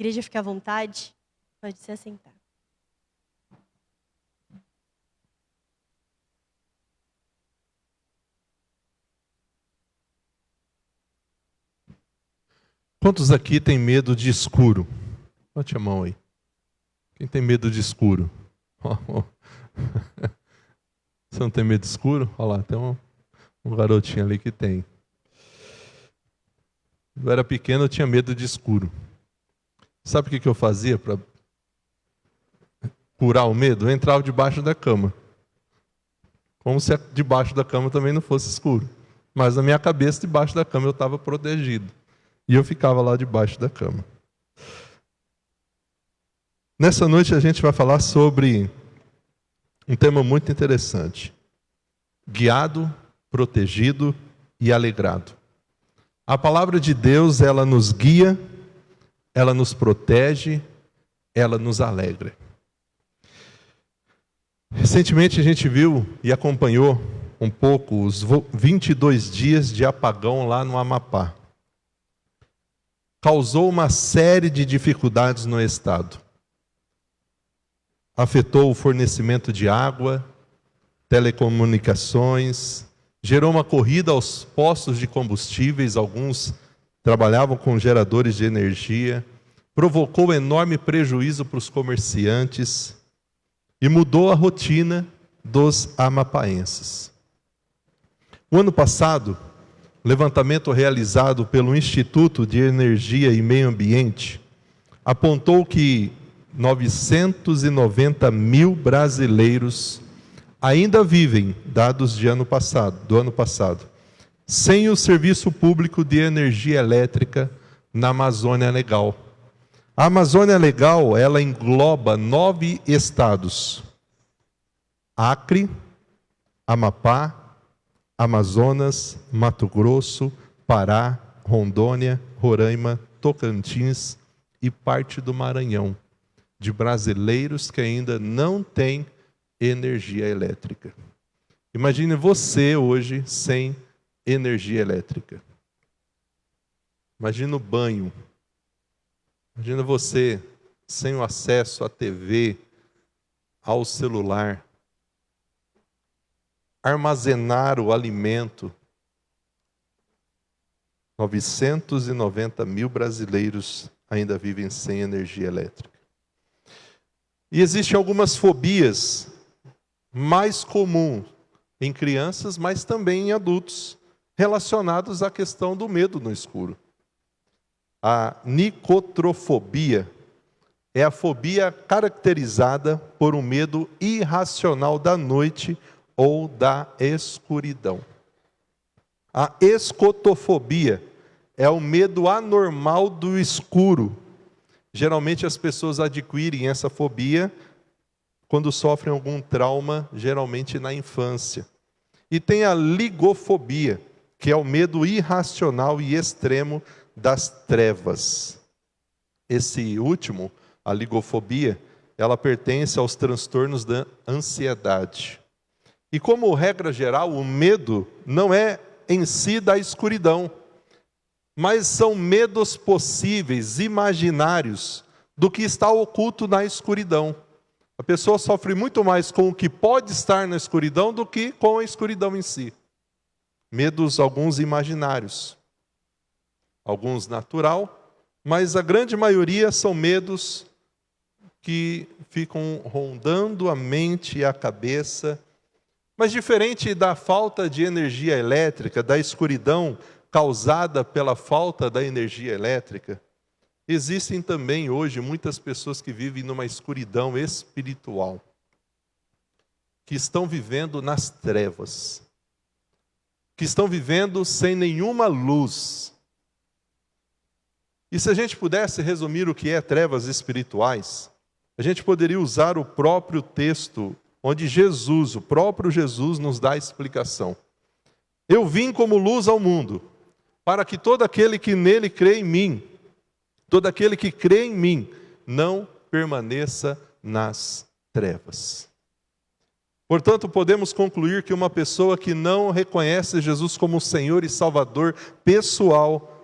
Igreja, fica à vontade, pode se assentar. Quantos aqui tem medo de escuro? Bote a mão aí. Quem tem medo de escuro? Você não tem medo de escuro? Olha lá, tem um garotinho ali que tem. Quando eu era pequeno, eu tinha medo de escuro. Sabe o que eu fazia para curar o medo? Eu entrava debaixo da cama. Como se debaixo da cama também não fosse escuro. Mas na minha cabeça, debaixo da cama, eu estava protegido. E eu ficava lá debaixo da cama. Nessa noite a gente vai falar sobre um tema muito interessante. Guiado, protegido e alegrado. A palavra de Deus, ela nos guia, ela nos protege, ela nos alegra. Recentemente a gente viu e acompanhou um pouco os 22 dias de apagão lá no Amapá. Causou uma série de dificuldades no estado. Afetou o fornecimento de água, telecomunicações, gerou uma corrida aos postos de combustíveis, alguns trabalhavam com geradores de energia, provocou enorme prejuízo para os comerciantes e mudou a rotina dos amapaenses. O ano passado, levantamento realizado pelo Instituto de Energia e Meio Ambiente apontou que 990 mil brasileiros ainda vivem, dados do ano passado, sem o serviço público de energia elétrica na Amazônia Legal. A Amazônia Legal, ela engloba 9 estados: Acre, Amapá, Amazonas, Mato Grosso, Pará, Rondônia, Roraima, Tocantins e parte do Maranhão, de brasileiros que ainda não têm energia elétrica. Imagine você hoje sem energia elétrica. Imagina o banho. Imagina você sem o acesso à TV, ao celular. Armazenar o alimento. 990 mil brasileiros ainda vivem sem energia elétrica. E existem algumas fobias mais comuns em crianças, mas também em adultos, relacionados à questão do medo no escuro. A nicotrofobia é a fobia caracterizada por um medo irracional da noite ou da escuridão. A escotofobia é o medo anormal do escuro. Geralmente as pessoas adquirem essa fobia quando sofrem algum trauma, geralmente na infância. E tem a ligofobia, que é o medo irracional e extremo das trevas. Esse último, a ligofobia, ela pertence aos transtornos da ansiedade. E como regra geral, o medo não é em si da escuridão, mas são medos possíveis, imaginários, do que está oculto na escuridão. A pessoa sofre muito mais com o que pode estar na escuridão do que com a escuridão em si. Medos, alguns imaginários, alguns natural, mas a grande maioria são medos que ficam rondando a mente e a cabeça. Mas diferente da falta de energia elétrica, da escuridão causada pela falta da energia elétrica, existem também hoje muitas pessoas que vivem numa escuridão espiritual, que estão vivendo nas trevas, que estão vivendo sem nenhuma luz. E se a gente pudesse resumir o que é trevas espirituais, a gente poderia usar o próprio texto onde Jesus, o próprio Jesus, nos dá a explicação. Eu vim como luz ao mundo, para que todo aquele que nele crê em mim, todo aquele que crê em mim, não permaneça nas trevas. Portanto, podemos concluir que uma pessoa que não reconhece Jesus como Senhor e Salvador pessoal,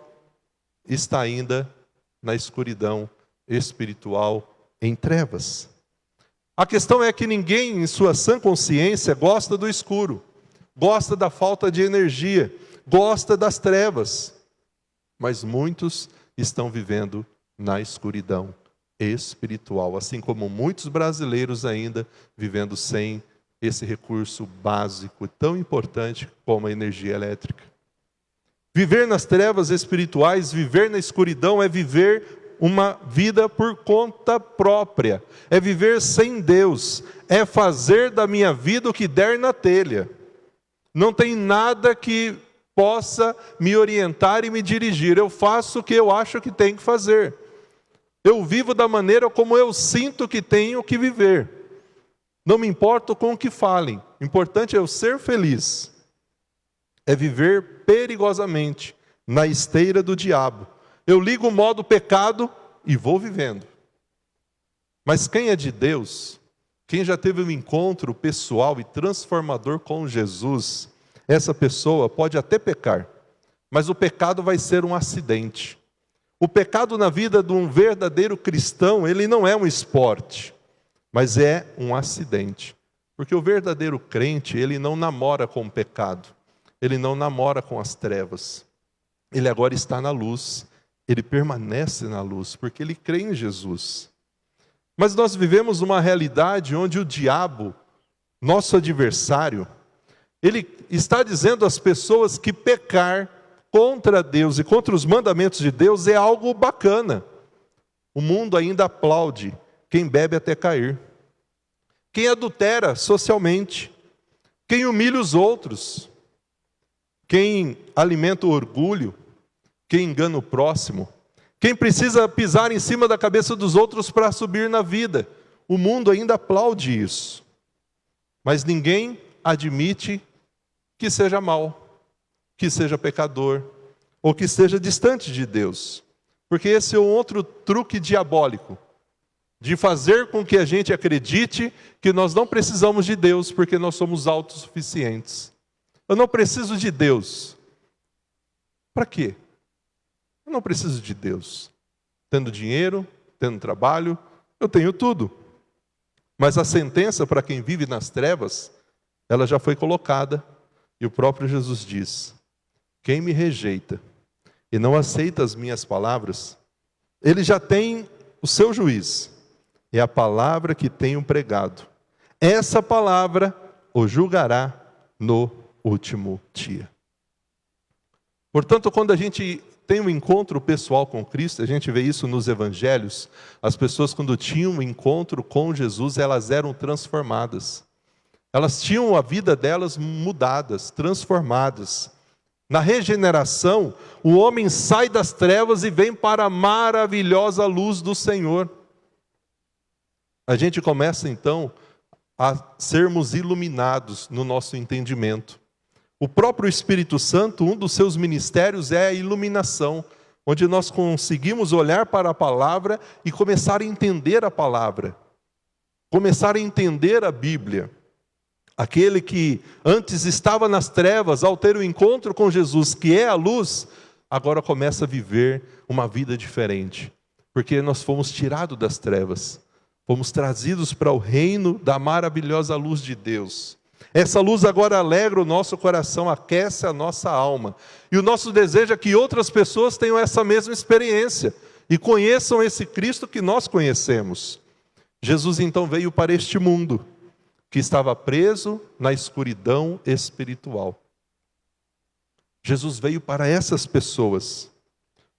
está ainda na escuridão espiritual em trevas. A questão é que ninguém, em sua sã consciência, gosta do escuro, gosta da falta de energia, gosta das trevas. Mas muitos estão vivendo na escuridão espiritual, assim como muitos brasileiros ainda vivendo sem esse recurso básico tão importante como a energia elétrica. Viver nas trevas espirituais, viver na escuridão é viver uma vida por conta própria, é viver sem Deus, é fazer da minha vida o que der na telha. Não tem nada que possa me orientar e me dirigir, eu faço o que eu acho que tenho que fazer. Eu vivo da maneira como eu sinto que tenho que viver. Não me importo com o que falem, o importante é eu ser feliz. É viver perigosamente na esteira do diabo. Eu ligo o modo pecado e vou vivendo. Mas quem é de Deus, quem já teve um encontro pessoal e transformador com Jesus, essa pessoa pode até pecar, mas o pecado vai ser um acidente. O pecado na vida de um verdadeiro cristão, ele não é um esporte, mas é um acidente. Porque o verdadeiro crente, ele não namora com o pecado, ele não namora com as trevas. Ele agora está na luz. Ele permanece na luz, porque ele crê em Jesus. Mas nós vivemos uma realidade onde o diabo, nosso adversário, ele está dizendo às pessoas que pecar contra Deus e contra os mandamentos de Deus é algo bacana. O mundo ainda aplaude quem bebe até cair, quem adultera socialmente, quem humilha os outros, quem alimenta o orgulho, quem engana o próximo, quem precisa pisar em cima da cabeça dos outros para subir na vida. O mundo ainda aplaude isso. Mas ninguém admite que seja mal, que seja pecador, ou que esteja distante de Deus. Porque esse é um outro truque diabólico, de fazer com que a gente acredite que nós não precisamos de Deus, porque nós somos autossuficientes. Eu não preciso de Deus. Para quê? Eu não preciso de Deus. Tendo dinheiro, tendo trabalho, eu tenho tudo. Mas a sentença para quem vive nas trevas, ela já foi colocada. E o próprio Jesus diz: quem me rejeita e não aceita as minhas palavras, ele já tem o seu juiz. É a palavra que tenho pregado. Essa palavra o julgará no último dia. Portanto, quando a gente tem um encontro pessoal com Cristo, a gente vê isso nos evangelhos, as pessoas quando tinham um encontro com Jesus, elas eram transformadas. Elas tinham a vida delas mudadas, transformadas. Na regeneração, o homem sai das trevas e vem para a maravilhosa luz do Senhor. A gente começa então a sermos iluminados no nosso entendimento. O próprio Espírito Santo, um dos seus ministérios é a iluminação, onde nós conseguimos olhar para a palavra e começar a entender a palavra, começar a entender a Bíblia. Aquele que antes estava nas trevas, ao ter o encontro com Jesus, que é a luz, agora começa a viver uma vida diferente, porque nós fomos tirados das trevas, fomos trazidos para o reino da maravilhosa luz de Deus. Essa luz agora alegra o nosso coração, aquece a nossa alma. E o nosso desejo é que outras pessoas tenham essa mesma experiência e conheçam esse Cristo que nós conhecemos. Jesus então veio para este mundo, que estava preso na escuridão espiritual. Jesus veio para essas pessoas.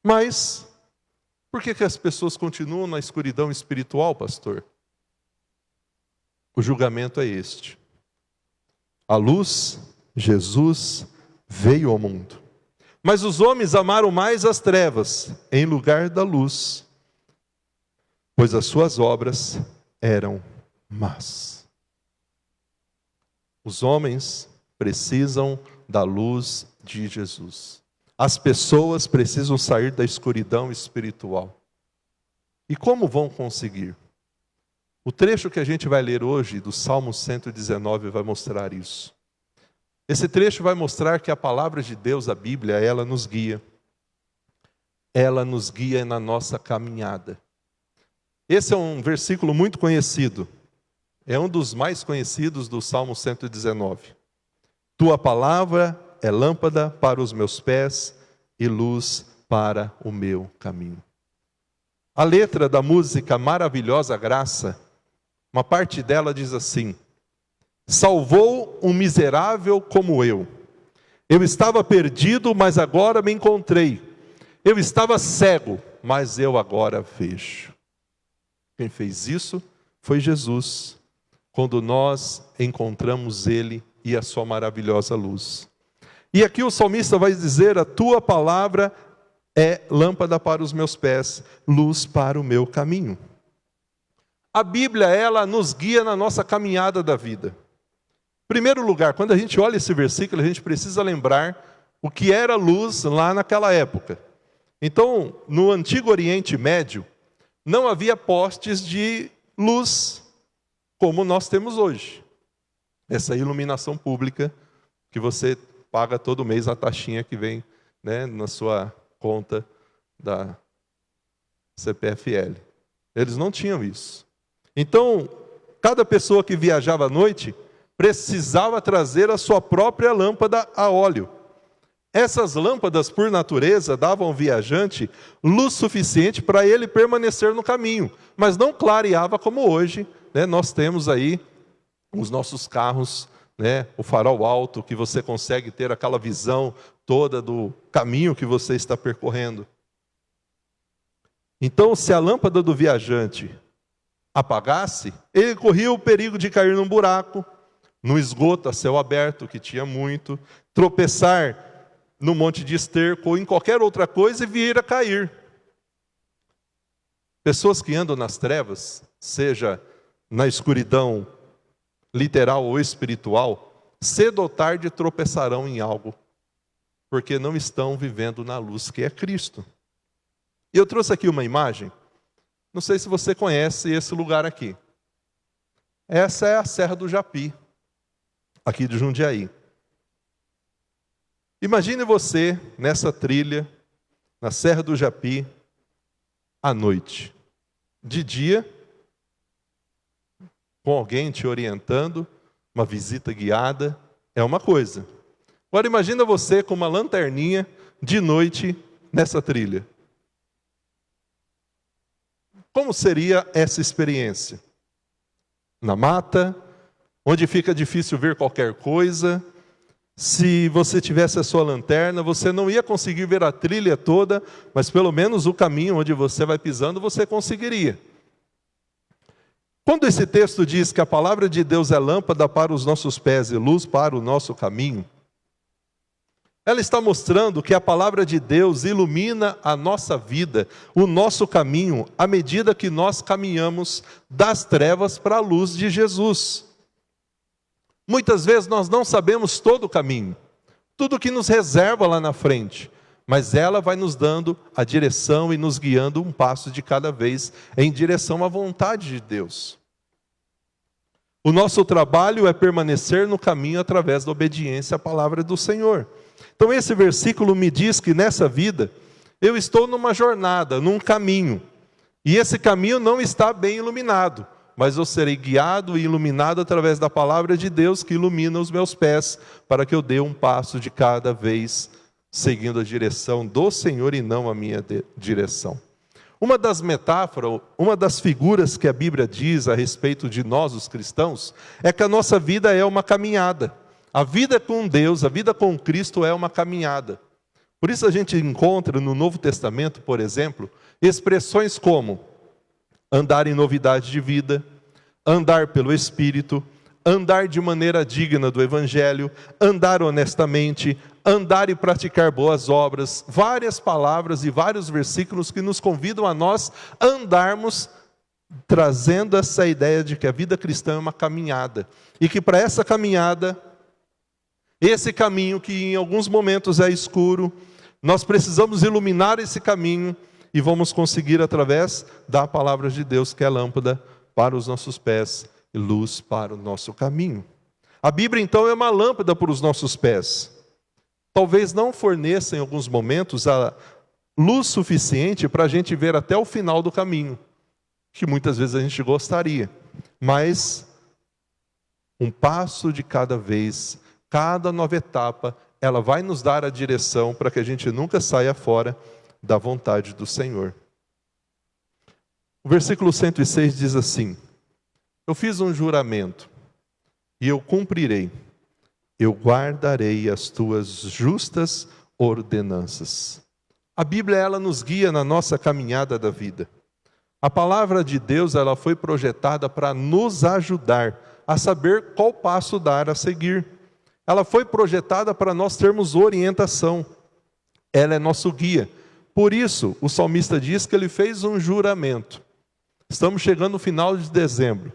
Mas, por que as pessoas continuam na escuridão espiritual, pastor? O julgamento é este. A luz, Jesus, veio ao mundo. Mas os homens amaram mais as trevas, em lugar da luz, pois as suas obras eram más. Os homens precisam da luz de Jesus. As pessoas precisam sair da escuridão espiritual. E como vão conseguir? O trecho que a gente vai ler hoje, do Salmo 119, vai mostrar isso. Esse trecho vai mostrar que a palavra de Deus, a Bíblia, ela nos guia. Ela nos guia na nossa caminhada. Esse é um versículo muito conhecido. É um dos mais conhecidos do Salmo 119. Tua palavra é lâmpada para os meus pés e luz para o meu caminho. A letra da música Maravilhosa Graça, uma parte dela diz assim: salvou um miserável como eu. Eu estava perdido, mas agora me encontrei. Eu estava cego, mas eu agora vejo. Quem fez isso foi Jesus, quando nós encontramos Ele e a sua maravilhosa luz. E aqui o salmista vai dizer: a tua palavra é lâmpada para os meus pés, luz para o meu caminho. A Bíblia, ela nos guia na nossa caminhada da vida. Em primeiro lugar, quando a gente olha esse versículo, a gente precisa lembrar o que era luz lá naquela época. Então, no Antigo Oriente Médio, não havia postes de luz como nós temos hoje. Essa iluminação pública que você paga todo mês, a taxinha que vem, né, na sua conta da CPFL. Eles não tinham isso. Então, cada pessoa que viajava à noite precisava trazer a sua própria lâmpada a óleo. Essas lâmpadas, por natureza, davam ao viajante luz suficiente para ele permanecer no caminho, mas não clareava como hoje, né? Nós temos aí os nossos carros, né? O farol alto, que você consegue ter aquela visão toda do caminho que você está percorrendo. Então, se a lâmpada do viajante apagasse, ele corria o perigo de cair num buraco, no esgoto a céu aberto, que tinha muito, tropeçar no monte de esterco ou em qualquer outra coisa e vir a cair. Pessoas que andam nas trevas, seja na escuridão literal ou espiritual, cedo ou tarde tropeçarão em algo, porque não estão vivendo na luz que é Cristo. E eu trouxe aqui uma imagem, não sei se você conhece esse lugar aqui. Essa é a Serra do Japi, aqui de Jundiaí. Imagine você nessa trilha, na Serra do Japi, à noite. De dia, com alguém te orientando, uma visita guiada, é uma coisa. Agora imagina você com uma lanterninha, de noite, nessa trilha. Como seria essa experiência? Na mata, onde fica difícil ver qualquer coisa. Se você tivesse a sua lanterna, você não ia conseguir ver a trilha toda, mas pelo menos o caminho onde você vai pisando, você conseguiria. Quando esse texto diz que a palavra de Deus é lâmpada para os nossos pés e luz para o nosso caminho, ela está mostrando que a palavra de Deus ilumina a nossa vida, o nosso caminho, à medida que nós caminhamos das trevas para a luz de Jesus. Muitas vezes nós não sabemos todo o caminho, tudo que nos reserva lá na frente, mas ela vai nos dando a direção e nos guiando um passo de cada vez em direção à vontade de Deus. O nosso trabalho é permanecer no caminho através da obediência à palavra do Senhor. Então esse versículo me diz que nessa vida eu estou numa jornada, num caminho, e esse caminho não está bem iluminado, mas eu serei guiado e iluminado através da palavra de Deus que ilumina os meus pés, para que eu dê um passo de cada vez, seguindo a direção do Senhor e não a minha direção. Uma das metáforas, uma das figuras que a Bíblia diz a respeito de nós, os cristãos, é que a nossa vida é uma caminhada. A vida com Deus, a vida com Cristo é uma caminhada. Por isso a gente encontra no Novo Testamento, por exemplo, expressões como andar em novidade de vida, andar pelo Espírito, andar de maneira digna do Evangelho, andar honestamente, andar e praticar boas obras. Várias palavras e vários versículos que nos convidam a nós andarmos, trazendo essa ideia de que a vida cristã é uma caminhada. E que para essa caminhada, esse caminho que em alguns momentos é escuro, nós precisamos iluminar esse caminho e vamos conseguir através da palavra de Deus, que é lâmpada para os nossos pés e luz para o nosso caminho. A Bíblia então é uma lâmpada para os nossos pés. Talvez não forneça em alguns momentos a luz suficiente para a gente ver até o final do caminho, que muitas vezes a gente gostaria. Mas um passo de cada vez, cada nova etapa, ela vai nos dar a direção para que a gente nunca saia fora da vontade do Senhor. O versículo 106 diz assim: eu fiz um juramento, e eu cumprirei. Eu guardarei as tuas justas ordenanças. A Bíblia, ela nos guia na nossa caminhada da vida. A palavra de Deus, ela foi projetada para nos ajudar a saber qual passo dar a seguir. Ela foi projetada para nós termos orientação. Ela é nosso guia. Por isso, o salmista diz que ele fez um juramento. Estamos chegando no final de dezembro.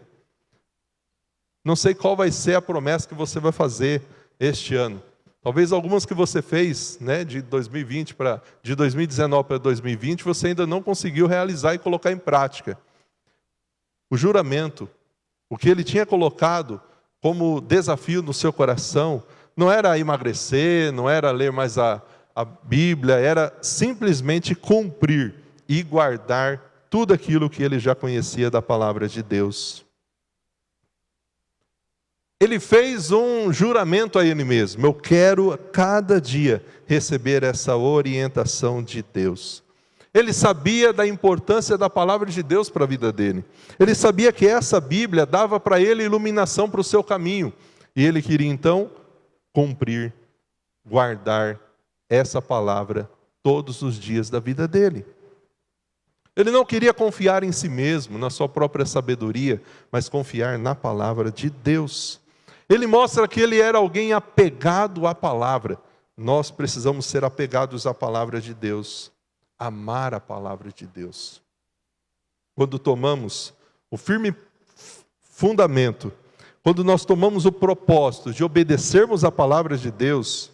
Não sei qual vai ser a promessa que você vai fazer este ano. Talvez algumas que você fez, né, de 2019 para 2020, você ainda não conseguiu realizar e colocar em prática. O juramento, o que ele tinha colocado como desafio no seu coração, não era emagrecer, não era ler mais a Bíblia, era simplesmente cumprir e guardar tudo aquilo que ele já conhecia da palavra de Deus. Ele fez um juramento a ele mesmo: eu quero a cada dia receber essa orientação de Deus. Ele sabia da importância da palavra de Deus para a vida dele. Ele sabia que essa Bíblia dava para ele iluminação para o seu caminho. E ele queria então cumprir, guardar essa palavra todos os dias da vida dele. Ele não queria confiar em si mesmo, na sua própria sabedoria, mas confiar na palavra de Deus. Ele mostra que ele era alguém apegado à palavra. Nós precisamos ser apegados à palavra de Deus, amar a palavra de Deus. Quando tomamos o firme fundamento, quando nós tomamos o propósito de obedecermos a palavra de Deus,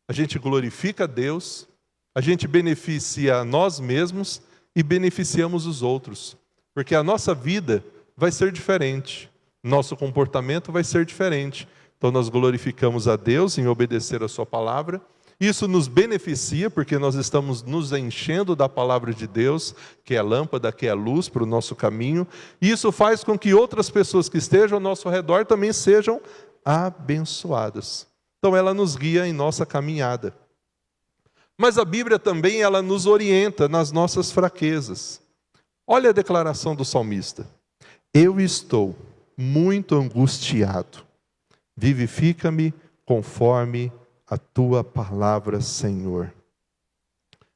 a gente glorifica a Deus, a gente beneficia a nós mesmos e beneficiamos os outros, porque a nossa vida vai ser diferente. Nosso comportamento vai ser diferente. Então nós glorificamos a Deus em obedecer a sua palavra. Isso nos beneficia porque nós estamos nos enchendo da palavra de Deus, que é lâmpada, que é luz para o nosso caminho. E isso faz com que outras pessoas que estejam ao nosso redor também sejam abençoadas. Então ela nos guia em nossa caminhada. Mas a Bíblia também, ela nos orienta nas nossas fraquezas. Olha a declaração do salmista: eu estou muito angustiado, vivifica-me conforme a tua palavra, Senhor.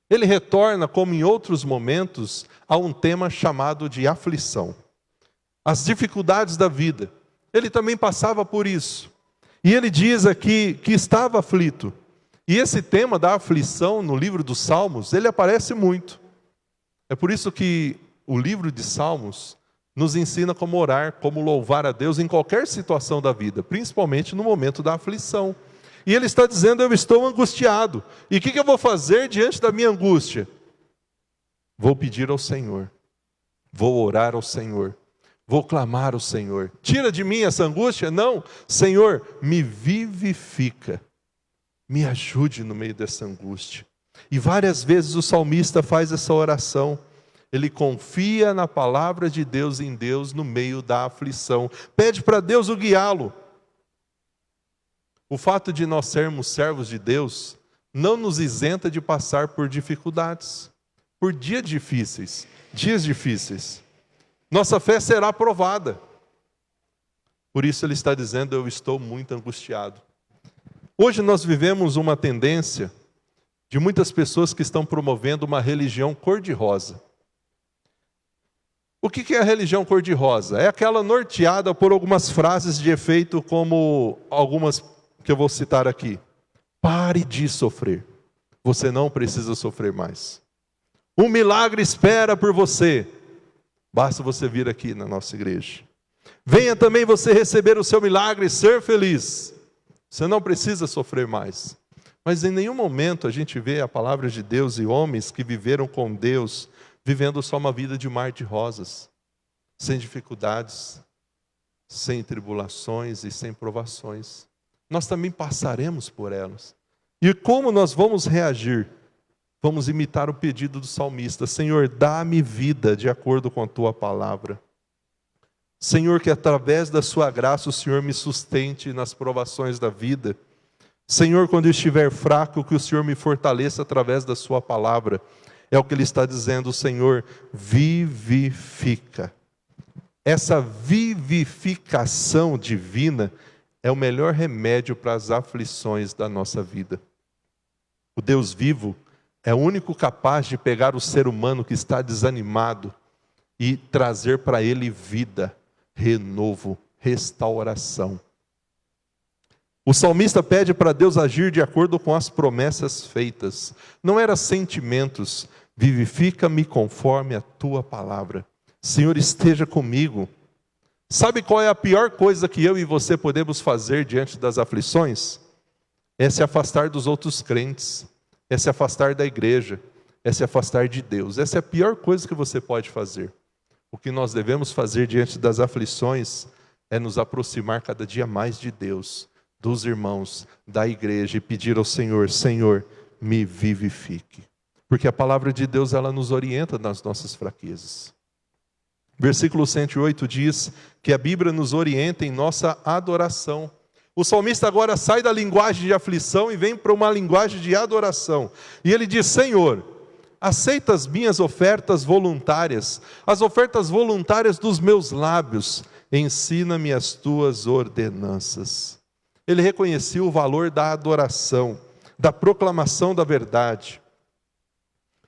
Ele retorna, como em outros momentos, a um tema chamado de aflição. As dificuldades da vida. Ele também passava por isso. E ele diz aqui que estava aflito. E esse tema da aflição no livro dos Salmos, ele aparece muito. É por isso que o livro de Salmos nos ensina como orar, como louvar a Deus em qualquer situação da vida, principalmente no momento da aflição. E ele está dizendo: eu estou angustiado. E o que eu vou fazer diante da minha angústia? Vou pedir ao Senhor, vou orar ao Senhor, vou clamar ao Senhor. Tira de mim essa angústia? Não, Senhor, me vivifica, me ajude no meio dessa angústia. E várias vezes o salmista faz essa oração. Ele confia na palavra de Deus em Deus no meio da aflição. Pede para Deus o guiá-lo. O fato de nós sermos servos de Deus não nos isenta de passar por dificuldades, por dias difíceis. Nossa fé será provada. Por isso ele está dizendo: eu estou muito angustiado. Hoje nós vivemos uma tendência de muitas pessoas que estão promovendo uma religião cor-de-rosa. O que é a religião cor-de-rosa? É aquela norteada por algumas frases de efeito, como algumas que eu vou citar aqui. Pare de sofrer. Você não precisa sofrer mais. Um milagre espera por você. Basta você vir aqui na nossa igreja. Venha também você receber o seu milagre e ser feliz. Você não precisa sofrer mais. Mas em nenhum momento a gente vê a palavra de Deus e homens que viveram com Deus vivendo só uma vida de mar de rosas, sem dificuldades, sem tribulações e sem provações. Nós também passaremos por elas. E como nós vamos reagir Vamos imitar o pedido do salmista: Senhor, dá-me vida de acordo com a tua palavra. Senhor, que através da sua graça o Senhor me sustente nas provações da vida. Senhor, quando eu estiver fraco, que o Senhor me fortaleça através da sua palavra. É o que ele está dizendo: o Senhor vivifica. Essa vivificação divina é o melhor remédio para as aflições da nossa vida. O Deus vivo é o único capaz de pegar o ser humano que está desanimado e trazer para ele vida, renovo, restauração. O salmista pede para Deus agir de acordo com as promessas feitas. Não era sentimentos. Vivifica-me conforme a tua palavra. Senhor, esteja comigo. Sabe qual é a pior coisa que eu e você podemos fazer diante das aflições? É se afastar dos outros crentes. É se afastar da igreja. É se afastar de Deus. Essa é a pior coisa que você pode fazer. O que nós devemos fazer diante das aflições é nos aproximar cada dia mais de Deus, dos irmãos, da igreja, e pedir ao Senhor: Senhor, me vivifique. Porque a palavra de Deus, ela nos orienta nas nossas fraquezas. Versículo 108 diz que a Bíblia nos orienta em nossa adoração. O salmista agora sai da linguagem de aflição e vem para uma linguagem de adoração. E ele diz: Senhor, aceita as minhas ofertas voluntárias, as ofertas voluntárias dos meus lábios, ensina-me as tuas ordenanças. Ele reconheceu o valor da adoração, da proclamação da verdade.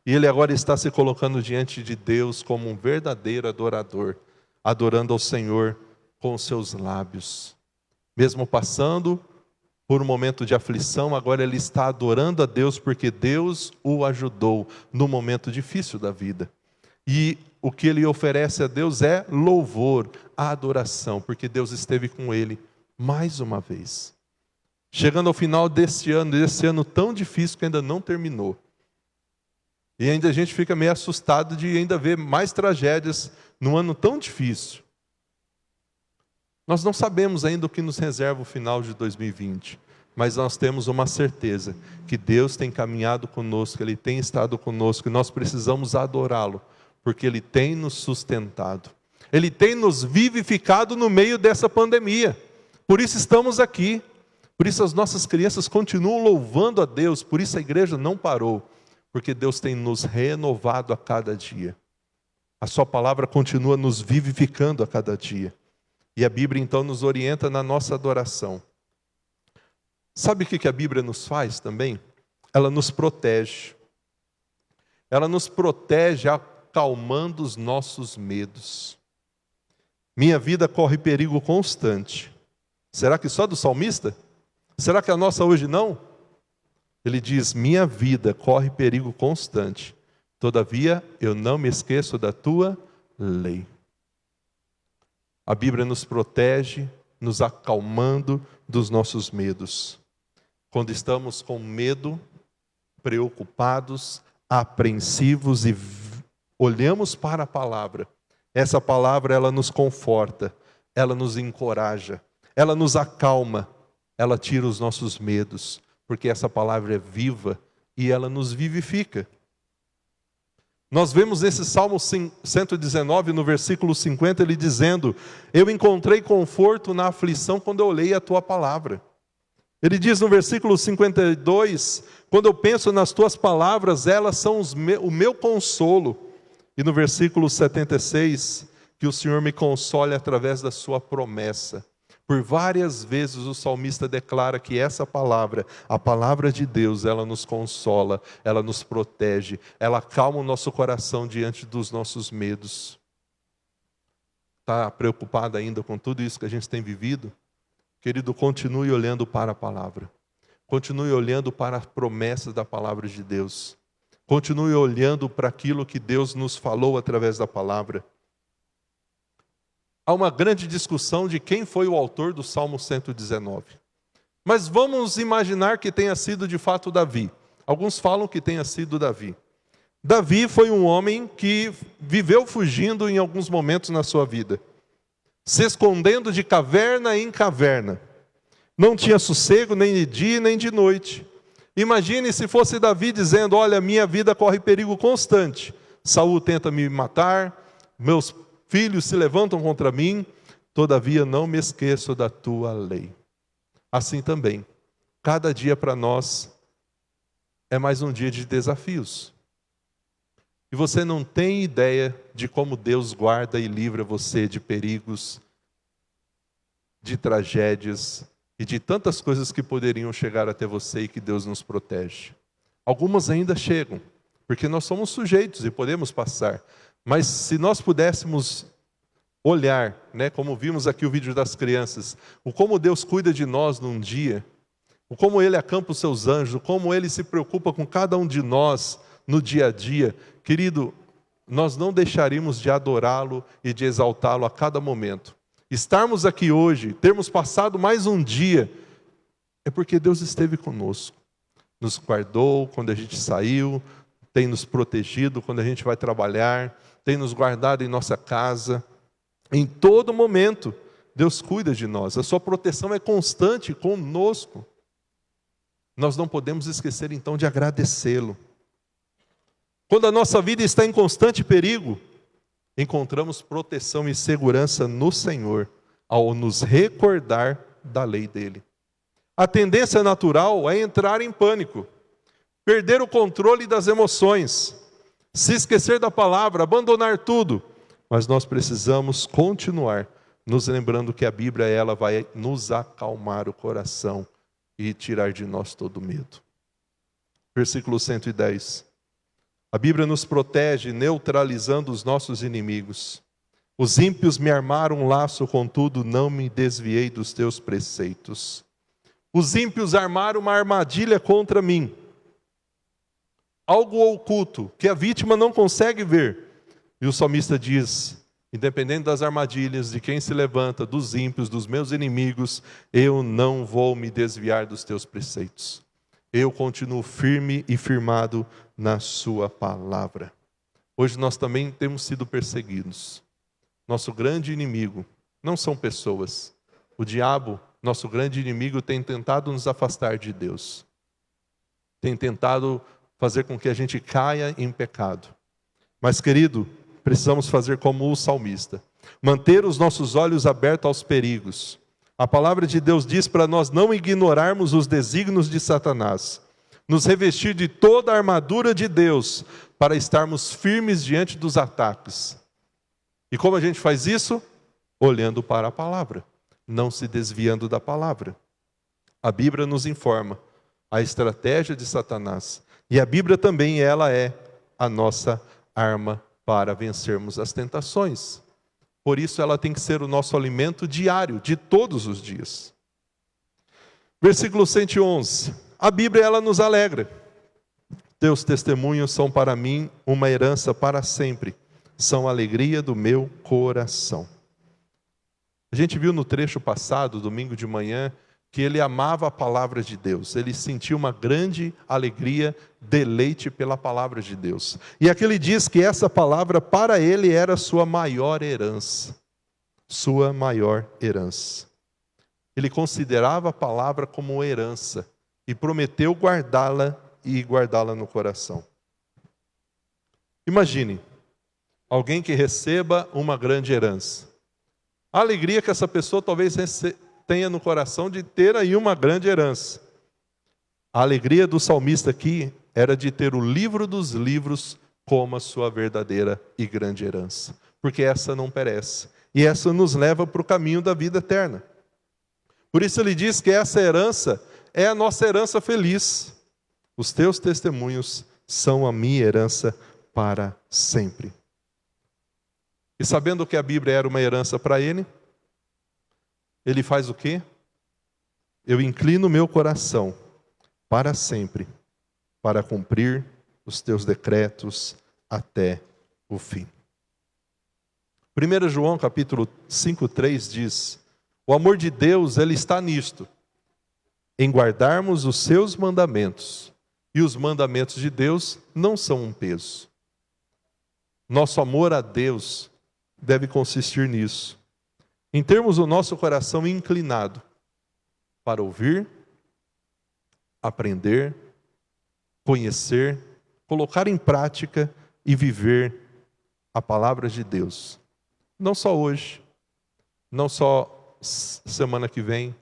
E ele agora está se colocando diante de Deus como um verdadeiro adorador, adorando ao Senhor com os seus lábios. Mesmo passando por um momento de aflição, agora ele está adorando a Deus, porque Deus o ajudou no momento difícil da vida. E o que ele oferece a Deus é louvor, adoração, porque Deus esteve com ele mais uma vez. Chegando ao final desse ano tão difícil que ainda não terminou. E ainda a gente fica meio assustado de ainda ver mais tragédias num ano tão difícil. Nós não sabemos ainda o que nos reserva o final de 2020, mas nós temos uma certeza, que Deus tem caminhado conosco, Ele tem estado conosco, e nós precisamos adorá-lo, porque Ele tem nos sustentado. Ele tem nos vivificado no meio dessa pandemia. Por isso estamos aqui. Por isso as nossas crianças continuam louvando a Deus. Por isso a igreja não parou. Porque Deus tem nos renovado a cada dia. A sua palavra continua nos vivificando a cada dia. E a Bíblia então nos orienta na nossa adoração. Sabe o que a Bíblia nos faz também? Ela nos protege. Ela nos protege acalmando os nossos medos. Minha vida corre perigo constante. Será que só do salmista? Será que a nossa hoje não? Ele diz: minha vida corre perigo constante. Todavia, eu não me esqueço da tua lei. A Bíblia nos protege, nos acalmando dos nossos medos. Quando estamos com medo, preocupados, apreensivos e olhamos para a palavra, essa palavra ela nos conforta, ela nos encoraja, ela nos acalma, ela tira os nossos medos, porque essa palavra é viva e ela nos vivifica. Nós vemos nesse Salmo 119, no versículo 50, ele dizendo: eu encontrei conforto na aflição quando eu leio a tua palavra. Ele diz no versículo 52, quando eu penso nas tuas palavras, elas são o meu consolo. E no versículo 76, que o Senhor me console através da sua promessa. Por várias vezes o salmista declara que essa palavra, a palavra de Deus, ela nos consola, ela nos protege, ela acalma o nosso coração diante dos nossos medos. Está preocupado ainda com tudo isso que a gente tem vivido? Querido, continue olhando para a palavra. Continue olhando para as promessas da palavra de Deus. Continue olhando para aquilo que Deus nos falou através da palavra. Há uma grande discussão de quem foi o autor do Salmo 119. Mas vamos imaginar que tenha sido de fato Davi. Alguns falam que tenha sido Davi. Davi foi um homem que viveu fugindo em alguns momentos na sua vida. Se escondendo de caverna em caverna. Não tinha sossego nem de dia nem de noite. Imagine se fosse Davi dizendo: olha, minha vida corre perigo constante. Saul tenta me matar, meus filhos se levantam contra mim, todavia não me esqueço da tua lei. Assim também, cada dia para nós é mais um dia de desafios. E você não tem ideia de como Deus guarda e livra você de perigos, de tragédias e de tantas coisas que poderiam chegar até você e que Deus nos protege. Algumas ainda chegam, porque nós somos sujeitos e podemos passar. Mas se nós pudéssemos olhar, como vimos aqui o vídeo das crianças, o como Deus cuida de nós num dia, o como Ele acampa os seus anjos, o como Ele se preocupa com cada um de nós no dia a dia, querido, nós não deixaríamos de adorá-lo e de exaltá-lo a cada momento. Estarmos aqui hoje, termos passado mais um dia, é porque Deus esteve conosco. Nos guardou quando a gente saiu, tem nos protegido quando a gente vai trabalhar, tem nos guardado em nossa casa. Em todo momento, Deus cuida de nós. A sua proteção é constante conosco. Nós não podemos esquecer então de agradecê-lo. Quando a nossa vida está em constante perigo, encontramos proteção e segurança no Senhor, ao nos recordar da lei dele. A tendência natural é entrar em pânico, perder o controle das emoções, se esquecer da palavra, abandonar tudo. Mas nós precisamos continuar nos lembrando que a Bíblia ela vai nos acalmar o coração e tirar de nós todo medo. Versículo 110. A Bíblia nos protege neutralizando os nossos inimigos. Os ímpios me armaram um laço, contudo não me desviei dos teus preceitos. Os ímpios armaram uma armadilha contra mim. Algo oculto, que a vítima não consegue ver. E o salmista diz: independente das armadilhas, de quem se levanta, dos ímpios, dos meus inimigos, eu não vou me desviar dos teus preceitos. Eu continuo firme e firmado na sua palavra. Hoje nós também temos sido perseguidos. Nosso grande inimigo não são pessoas. O diabo, nosso grande inimigo, tem tentado nos afastar de Deus. Tem tentado fazer com que a gente caia em pecado. Mas, querido, precisamos fazer como o salmista. Manter os nossos olhos abertos aos perigos. A palavra de Deus diz para nós não ignorarmos os desígnios de Satanás. Nos revestir de toda a armadura de Deus para estarmos firmes diante dos ataques. E como a gente faz isso? Olhando para a palavra, não se desviando da palavra. A Bíblia nos informa a estratégia de Satanás. E a Bíblia também ela é a nossa arma para vencermos as tentações. Por isso ela tem que ser o nosso alimento diário, de todos os dias. Versículo 111. A Bíblia ela nos alegra. Teus testemunhos são para mim uma herança para sempre. São a alegria do meu coração. A gente viu no trecho passado, domingo de manhã, que ele amava a palavra de Deus. Ele sentiu uma grande alegria, deleite pela palavra de Deus. E aqui ele diz que essa palavra para ele era sua maior herança. Sua maior herança. Ele considerava a palavra como herança. E prometeu guardá-la e guardá-la no coração. Imagine, alguém que receba uma grande herança. A alegria que essa pessoa talvez tenha no coração de ter aí uma grande herança. A alegria do salmista aqui era de ter o livro dos livros como a sua verdadeira e grande herança. Porque essa não perece. E essa nos leva para o caminho da vida eterna. Por isso ele diz que essa herança é a nossa herança feliz. Os teus testemunhos são a minha herança para sempre. E sabendo que a Bíblia era uma herança para ele, ele faz o quê? Eu inclino meu coração para sempre, para cumprir os teus decretos até o fim. 1 João capítulo 5:3 diz: o amor de Deus ele está nisto, em guardarmos os seus mandamentos. E os mandamentos de Deus não são um peso. Nosso amor a Deus deve consistir nisso. Em termos o nosso coração inclinado para ouvir, aprender conhecer, colocar em prática e viver a palavra de Deus. Não só hoje, não só semana que vem,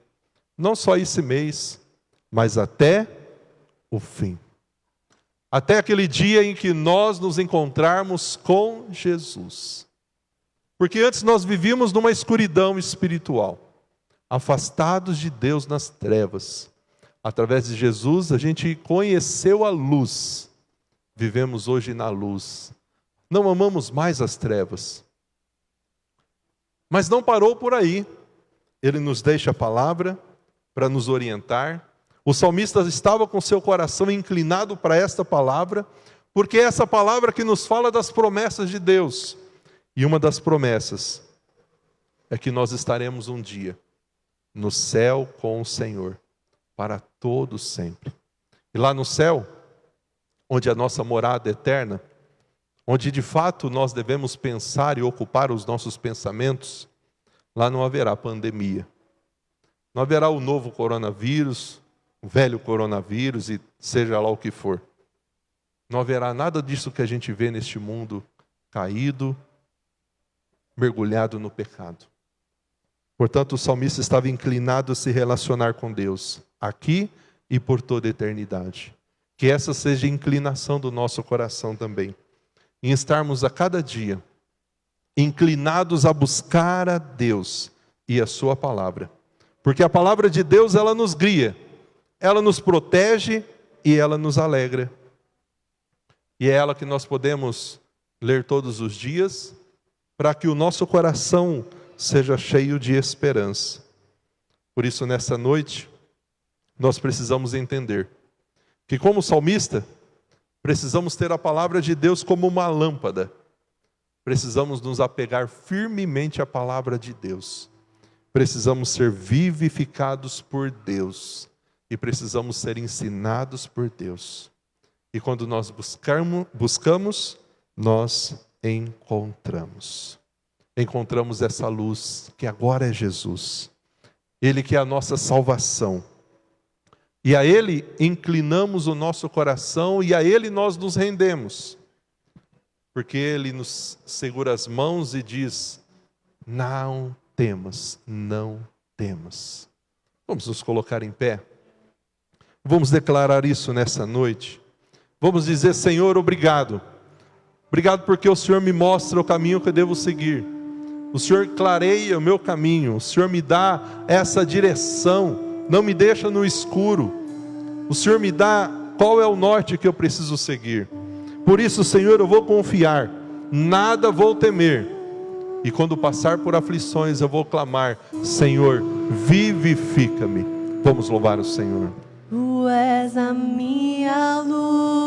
não só esse mês, mas até o fim. Até aquele dia em que nós nos encontrarmos com Jesus. Porque antes nós vivíamos numa escuridão espiritual, afastados de Deus nas trevas. Através de Jesus a gente conheceu a luz. Vivemos hoje na luz. Não amamos mais as trevas. Mas não parou por aí. Ele nos deixa a palavra para nos orientar. O salmista estava com seu coração inclinado para esta palavra, porque é essa palavra que nos fala das promessas de Deus. E uma das promessas é que nós estaremos um dia no céu com o Senhor, para todo sempre. E lá no céu, onde a nossa morada é eterna, onde de fato nós devemos pensar e ocupar os nossos pensamentos, lá não haverá pandemia. Não haverá o novo coronavírus, o velho coronavírus e seja lá o que for. Não haverá nada disso que a gente vê neste mundo caído, mergulhado no pecado. Portanto, o salmista estava inclinado a se relacionar com Deus, aqui e por toda a eternidade. Que essa seja a inclinação do nosso coração também. Em estarmos a cada dia inclinados a buscar a Deus e a sua palavra. Porque a palavra de Deus, ela nos guia, ela nos protege e ela nos alegra. E é ela que nós podemos ler todos os dias, para que o nosso coração seja cheio de esperança. Por isso, nessa noite, nós precisamos entender que, como salmista, precisamos ter a palavra de Deus como uma lâmpada. Precisamos nos apegar firmemente à palavra de Deus. Precisamos ser vivificados por Deus. E precisamos ser ensinados por Deus. E quando nós buscamos, nós encontramos. Encontramos essa luz, que agora é Jesus. Ele que é a nossa salvação. E a Ele inclinamos o nosso coração e a Ele nós nos rendemos. Porque Ele nos segura as mãos e diz: não temas, não temas. Vamos nos colocar em pé. Vamos declarar isso nessa noite. Vamos dizer: Senhor, obrigado. Obrigado porque o Senhor me mostra o caminho que eu devo seguir. O Senhor clareia o meu caminho. O Senhor me dá essa direção. Não me deixa no escuro. O Senhor me dá qual é o norte que eu preciso seguir. Por isso, Senhor, eu vou confiar. Nada vou temer. E quando passar por aflições, eu vou clamar: Senhor, vivifica-me. Vamos louvar o Senhor. Tu és a minha luz.